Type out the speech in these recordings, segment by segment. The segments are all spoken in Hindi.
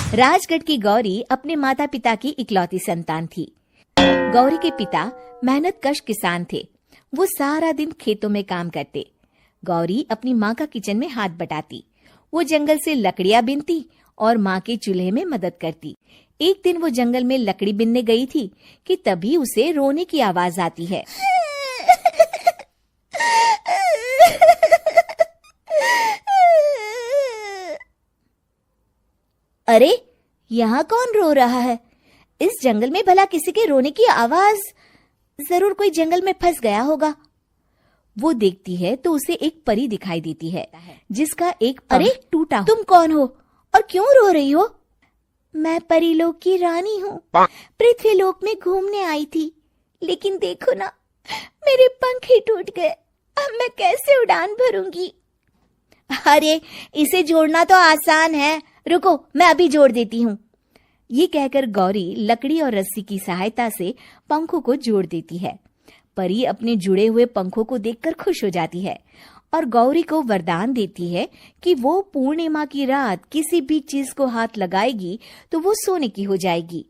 राजगढ़ की गौरी अपने माता पिता की इकलौती संतान थी। गौरी के पिता मेहनत कश किसान थे। वो सारा दिन खेतों में काम करते। गौरी अपनी माँ का किचन में हाथ बटाती। वो जंगल से लकड़ियां बीनती और माँ के चूल्हे में मदद करती। एक दिन वो जंगल में लकड़ी बीनने गई थी कि तभी उसे रोने की आवाज आती है। अरे, यहाँ कौन रो रहा है? इस जंगल में भला किसी के रोने की आवाज? जरूर कोई जंगल में फंस गया होगा। वो देखती है तो उसे एक परी दिखाई देती है जिसका एक पंख टूटा। तुम कौन हो और क्यों रो रही हो? मैं परीलोक की रानी हूँ। पृथ्वीलोक में घूमने आई थी, लेकिन देखो ना, मेरे पंख ही टूट गए। अब मैं कैसे उड़ान भरूंगी? अरे, इसे जोड़ना तो आसान है। रुको, मैं अभी जोड़ देती हूँ। ये कहकर गौरी लकड़ी और रस्सी की सहायता से पंखों को जोड़ देती है। परी अपने जुड़े हुए पंखों को देखकर खुश हो जाती है और गौरी को वरदान देती है कि वो पूर्णिमा की रात किसी भी चीज को हाथ लगाएगी तो वो सोने की हो जाएगी।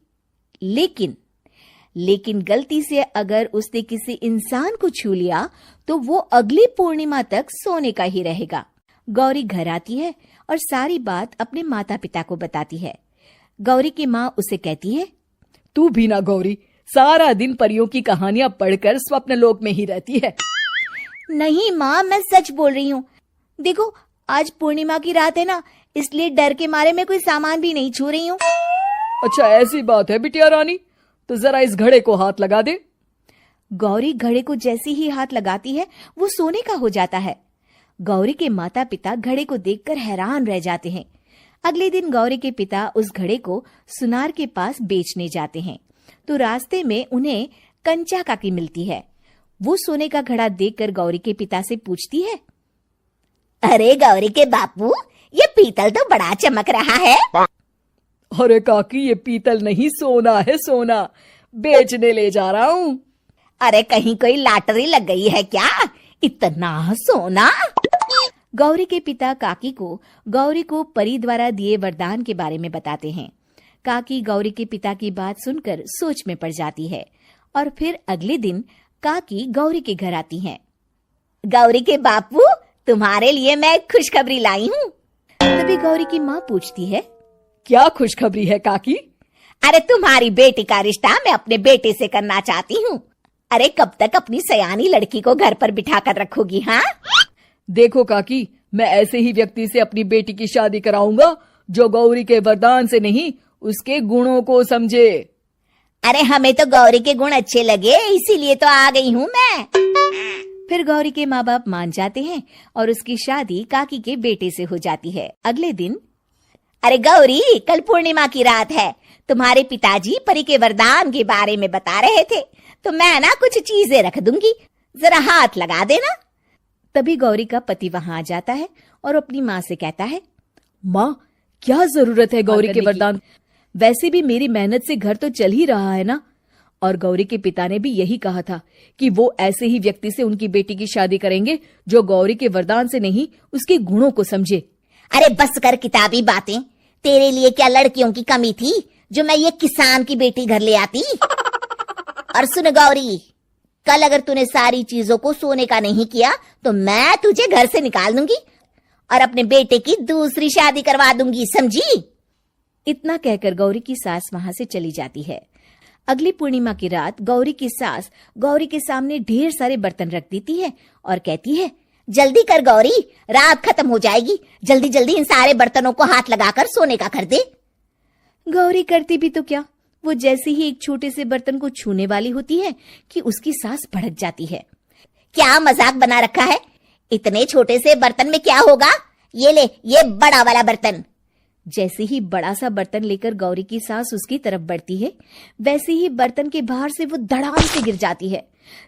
लेकिन गलती से अगर उसने किसी इंसान को छू लिया तो वो अगली पूर्णिमा तक सोने का ही रहेगा। गौरी घर आती है और सारी बात अपने माता पिता को बताती है। गौरी की माँ उसे कहती है, तू भी ना गौरी, सारा दिन परियों की कहानियां पढ़कर स्वप्न लोक में ही रहती है। नहीं माँ, मैं सच बोल रही हूँ। देखो, आज पूर्णिमा की रात है ना, इसलिए डर के मारे मैं कोई सामान भी नहीं छू रही हूँ। अच्छा, ऐसी बात है बिटिया रानी, तो जरा इस घड़े को हाथ लगा दे। गौरी घड़े को जैसे ही हाथ लगाती है वो सोने का हो जाता है। गौरी के माता पिता घड़े को देखकर हैरान रह जाते हैं। अगले दिन गौरी के पिता उस घड़े को सुनार के पास बेचने जाते हैं तो रास्ते में उन्हें कंचा काकी मिलती है। वो सोने का घड़ा देखकर गौरी के पिता से पूछती है, अरे गौरी के बापू, ये पीतल तो बड़ा चमक रहा है। अरे काकी, ये पीतल नहीं, सोना है, सोना। बेचने ले जा रहा हूँ। अरे कहीं कोई लॉटरी लग गई है क्या? इतना सोना? गौरी के पिता काकी को गौरी को परी द्वारा दिए वरदान के बारे में बताते हैं। काकी गौरी के पिता की बात सुनकर सोच में पड़ जाती है और फिर अगले दिन काकी गौरी के घर आती हैं। गौरी के बापू, तुम्हारे लिए मैं एक खुशखबरी लाई हूँ। तभी गौरी की माँ पूछती है, क्या खुशखबरी है काकी? अरे, तुम्हारी बेटी का रिश्ता मैं अपने बेटे से करना चाहती हूँ। अरे, कब तक अपनी सयानी लड़की को घर पर बिठा कर रखोगी? हाँ, देखो काकी, मैं ऐसे ही व्यक्ति से अपनी बेटी की शादी कराऊंगा जो गौरी के वरदान से नहीं, उसके गुणों को समझे। अरे, हमें तो गौरी के गुण अच्छे लगे, इसीलिए तो आ गई हूँ मैं। फिर गौरी के माँ बाप मान जाते हैं और उसकी शादी काकी के बेटे से हो जाती है। अगले दिन, अरे गौरी, कल पूर्णिमा की रात है। तुम्हारे पिताजी परी के वरदान के बारे में बता रहे थे, तो मैं ना कुछ चीजें रख दूंगी, जरा हाथ लगा देना। तभी गौरी का पति वहां आ जाता है और अपनी माँ से कहता है, माँ, क्या जरूरत है गौरी के वरदान? वैसे भी मेरी मेहनत से घर तो चल ही रहा है ना। और गौरी के पिता ने भी यही कहा था कि वो ऐसे ही व्यक्ति से उनकी बेटी की शादी करेंगे जो गौरी के वरदान से नहीं, उसके गुणों को समझे। अरे बस कर किताबी बातें। तेरे लिए क्या लड़कियों की कमी थी जो मैं ये किसान की बेटी घर ले आती? और सुन गौरी, कल अगर तूने सारी चीजों को सोने का नहीं किया तो मैं तुझे घर से निकाल दूंगी और अपने बेटे की दूसरी शादी करवा दूंगी, समझी? इतना कहकर गौरी की सास वहां से चली जाती है। अगली पूर्णिमा की रात गौरी की सास गौरी के सामने ढेर सारे बर्तन रख देती है और कहती है, जल्दी कर गौरी, रात खत्म हो जाएगी। जल्दी जल्दी इन सारे बर्तनों को हाथ लगाकर सोने का कर दे। गौरी करती भी तो क्या, वो जैसे ही एक छोटे से बर्तन को छूने वाली होती है कि उसकी सास भड़क जाती है। क्या मजाक बना रखा है? इतने छोटे से बर्तन में क्या होगा? ये ले, ये बड़ा वाला बर्तन। जैसे ही बड़ा सा बर्तन लेकर गौरी की सास उसकी तरफ बढ़ती है, वैसे ही बर्तन के बाहर से वो धड़ाम से गिर जाती है।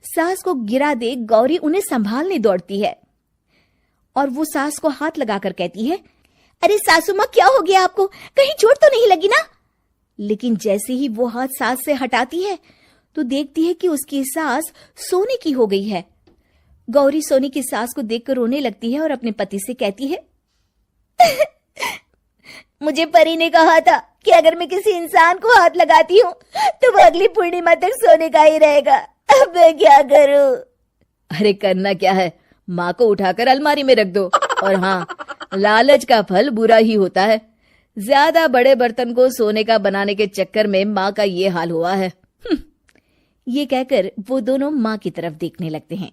सास को गिरा देख गौरी उन्हें संभालने दौड़ती है और वो सास को हाथ लगाकर कहती है, अरे सासू माँ, क्या हो गया आपको? कहीं चोट तो नहीं लगी ना? लेकिन जैसे ही वो हाथ सास से हटाती है तो देखती है कि उसकी सास सोने की हो गई है। गौरी सोने की सास को देखकर रोने लगती है और अपने पति से कहती है, मुझे परी ने कहा था कि अगर मैं किसी इंसान को हाथ लगाती हूँ तो वो अगली पूर्णिमा तक सोने का ही रहेगा। अब मैं क्या करूँ? अरे करना क्या है, माँ को उठाकर अलमारी में रख दो। और हाँ, लालच का फल बुरा ही होता है। ज्यादा बड़े बर्तन को सोने का बनाने के चक्कर में माँ का ये हाल हुआ है। ये कहकर वो दोनों माँ की तरफ देखने लगते हैं।